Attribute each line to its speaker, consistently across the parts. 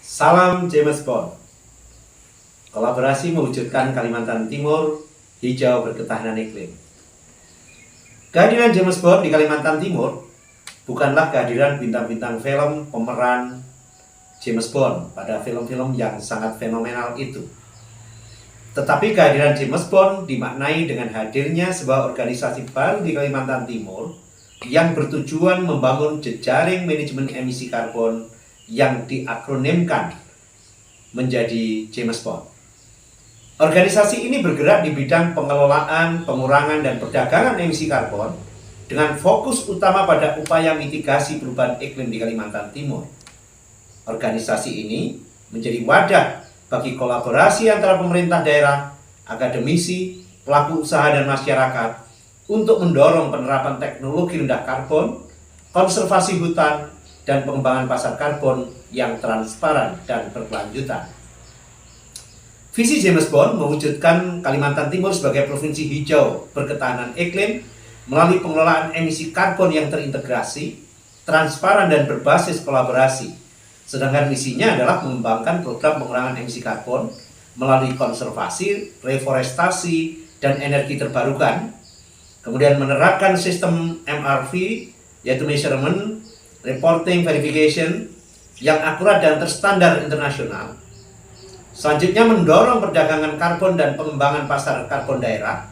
Speaker 1: Salam James Bond. Kolaborasi mewujudkan Kalimantan Timur hijau berketahanan iklim. Kehadiran James Bond di Kalimantan Timur bukanlah kehadiran bintang-bintang film pemeran James Bond pada film-film yang sangat fenomenal itu. Tetapi kehadiran James Bond dimaknai dengan hadirnya sebuah organisasi baru di Kalimantan Timur yang bertujuan membangun jejaring manajemen emisi karbon yang diakronimkan menjadi James Bond. Organisasi ini bergerak di bidang pengelolaan, pengurangan, dan perdagangan emisi karbon dengan fokus utama pada upaya mitigasi perubahan iklim di Kalimantan Timur. Organisasi ini menjadi wadah bagi kolaborasi antara pemerintah daerah, akademisi, pelaku usaha, dan masyarakat untuk mendorong penerapan teknologi rendah karbon, konservasi hutan, dan pengembangan pasar karbon yang transparan dan berkelanjutan. Visi James Bond mewujudkan Kalimantan Timur sebagai provinsi hijau berketahanan iklim melalui pengelolaan emisi karbon yang terintegrasi, transparan, dan berbasis kolaborasi. Sedangkan misinya adalah mengembangkan program pengurangan emisi karbon melalui konservasi, reforestasi, dan energi terbarukan, kemudian menerapkan sistem MRV, yaitu Measurement, Reporting, Verification, yang akurat dan terstandar internasional. Selanjutnya mendorong perdagangan karbon dan pengembangan pasar karbon daerah,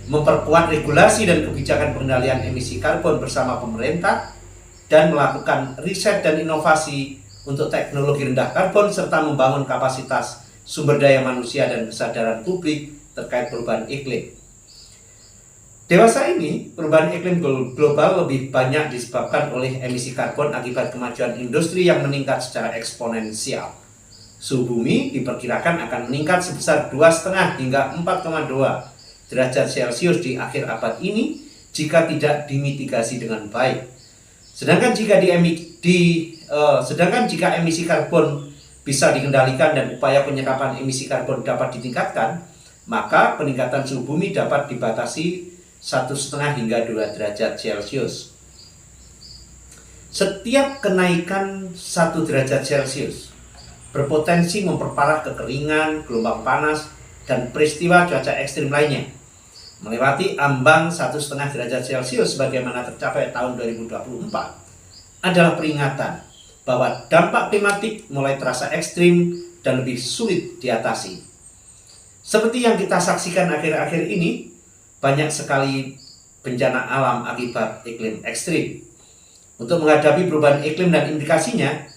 Speaker 1: memperkuat regulasi dan kebijakan pengendalian emisi karbon bersama pemerintah, dan melakukan riset dan inovasi untuk teknologi rendah karbon serta membangun kapasitas sumber daya manusia dan kesadaran publik terkait perubahan iklim. Dewasa ini, perubahan iklim global lebih banyak disebabkan oleh emisi karbon akibat kemajuan industri yang meningkat secara eksponensial. Suhu bumi diperkirakan akan meningkat sebesar 2,5 hingga 4,2 derajat Celcius di akhir abad ini jika tidak dimitigasi dengan baik. Sedangkan jika emisi karbon bisa dikendalikan dan upaya penyerapan emisi karbon dapat ditingkatkan, maka peningkatan suhu bumi dapat dibatasi 1,5 hingga 2 derajat Celcius. Setiap kenaikan 1 derajat Celcius berpotensi memperparah kekeringan, gelombang panas, dan peristiwa cuaca ekstrim lainnya. Melewati ambang 1,5 derajat Celcius sebagaimana tercapai tahun 2024 adalah peringatan bahwa dampak klimatik mulai terasa ekstrim dan lebih sulit diatasi. Seperti yang kita saksikan akhir-akhir ini, banyak sekali bencana alam akibat iklim ekstrim. Untuk menghadapi perubahan iklim dan implikasinya,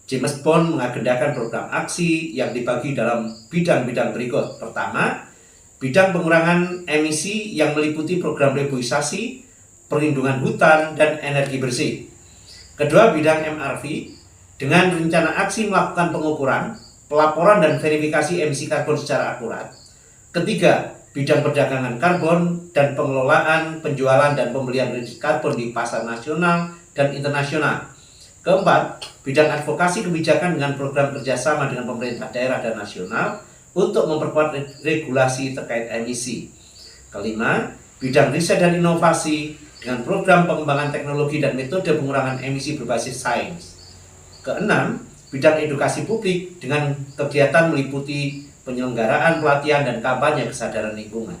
Speaker 1: James Bond mengagendakan program aksi yang dibagi dalam bidang-bidang berikut. Pertama, bidang pengurangan emisi yang meliputi program reboisasi, perlindungan hutan, dan energi bersih. Kedua, bidang MRV dengan rencana aksi melakukan pengukuran, pelaporan, dan verifikasi emisi karbon secara akurat. Ketiga, bidang perdagangan karbon dan pengelolaan, penjualan, dan pembelian kredit karbon di pasar nasional dan internasional. Keempat, bidang advokasi kebijakan dengan program kerjasama dengan pemerintah daerah dan nasional untuk memperkuat regulasi terkait emisi. Kelima, bidang riset dan inovasi dengan program pengembangan teknologi dan metode pengurangan emisi berbasis sains. Keenam, bidang edukasi publik dengan kegiatan meliputi penyelenggaraan pelatihan dan kampanye kesadaran lingkungan.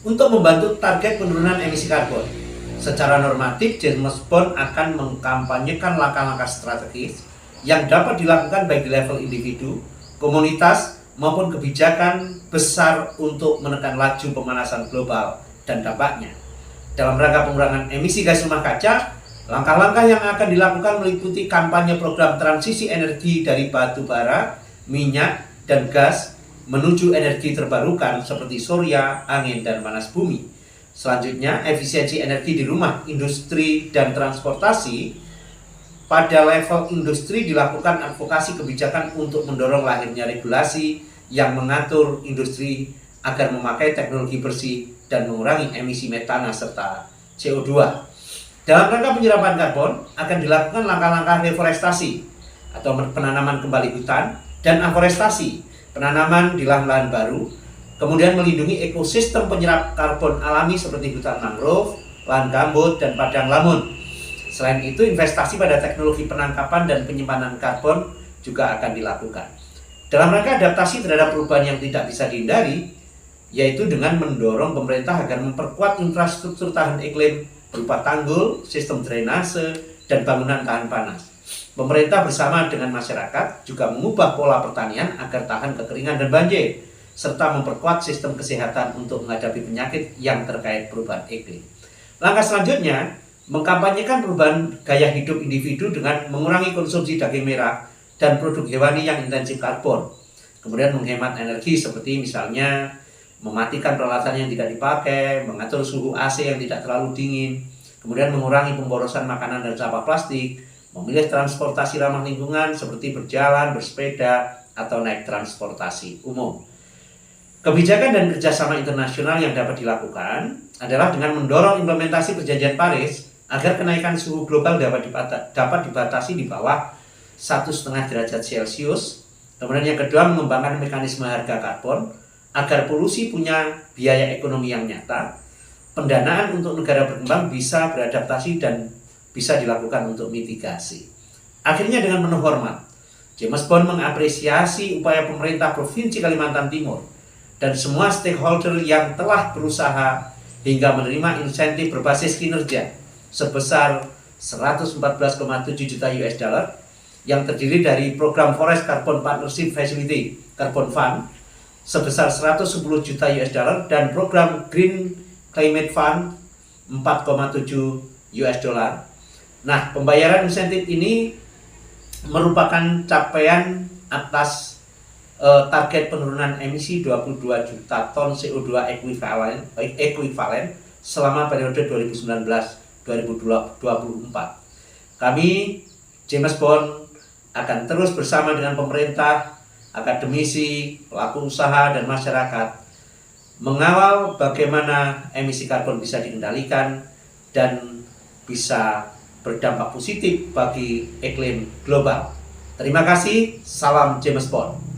Speaker 1: Untuk membantu target penurunan emisi karbon, secara normatif James Bond akan mengkampanyekan langkah-langkah strategis yang dapat dilakukan baik di level individu, komunitas, maupun kebijakan besar untuk menekan laju pemanasan global dan dampaknya. Dalam rangka pengurangan emisi gas rumah kaca, langkah-langkah yang akan dilakukan meliputi kampanye program transisi energi dari batu bara, minyak, dan gas menuju energi terbarukan seperti surya, angin, dan panas bumi. Selanjutnya, efisiensi energi di rumah, industri, dan transportasi. Pada level industri dilakukan advokasi kebijakan untuk mendorong lahirnya regulasi yang mengatur industri agar memakai teknologi bersih dan mengurangi emisi metana serta CO2. Dalam rangka penyerapan karbon akan dilakukan langkah-langkah reforestasi atau penanaman kembali hutan dan aforestasi, penanaman di lahan-lahan baru, kemudian melindungi ekosistem penyerap karbon alami seperti hutan mangrove, lahan gambut, dan padang lamun. Selain itu, investasi pada teknologi penangkapan dan penyimpanan karbon juga akan dilakukan. Dalam rangka adaptasi terhadap perubahan yang tidak bisa dihindari, yaitu dengan mendorong pemerintah agar memperkuat infrastruktur tahan iklim berupa tanggul, sistem drainase, dan bangunan tahan panas. Pemerintah bersama dengan masyarakat juga mengubah pola pertanian agar tahan kekeringan dan banjir, serta memperkuat sistem kesehatan untuk menghadapi penyakit yang terkait perubahan iklim. Langkah selanjutnya, mengkampanyekan perubahan gaya hidup individu dengan mengurangi konsumsi daging merah dan produk hewani yang intensif karbon. Kemudian menghemat energi seperti misalnya mematikan peralatan yang tidak dipakai, mengatur suhu AC yang tidak terlalu dingin, kemudian mengurangi pemborosan makanan dan sampah plastik, memilih transportasi ramah lingkungan seperti berjalan, bersepeda, atau naik transportasi umum. Kebijakan dan kerjasama internasional yang dapat dilakukan adalah dengan mendorong implementasi perjanjian Paris agar kenaikan suhu global dapat dibatasi di bawah 1,5 derajat Celcius. Kemudian yang kedua, mengembangkan mekanisme harga karbon agar polusi punya biaya ekonomi yang nyata. Pendanaan untuk negara berkembang bisa beradaptasi dan bisa dilakukan untuk mitigasi. Akhirnya dengan penuh hormat, James Bond mengapresiasi upaya pemerintah Provinsi Kalimantan Timur dan semua stakeholder yang telah berusaha hingga menerima insentif berbasis kinerja sebesar 114,7 juta US dollar yang terdiri dari program Forest Carbon Partnership Facility Carbon Fund sebesar 110 juta US dollar dan program Green Climate Fund 4,7 US dollar. Nah, pembayaran insentif ini merupakan capaian atas target penurunan emisi 22 juta ton CO2 ekuivalen selama periode 2019-2024. Kami, James Bond, akan terus bersama dengan pemerintah, akademisi, pelaku usaha, dan masyarakat mengawal bagaimana emisi karbon bisa dikendalikan dan bisa berdampak positif bagi iklim global. Terima kasih, salam James Bond.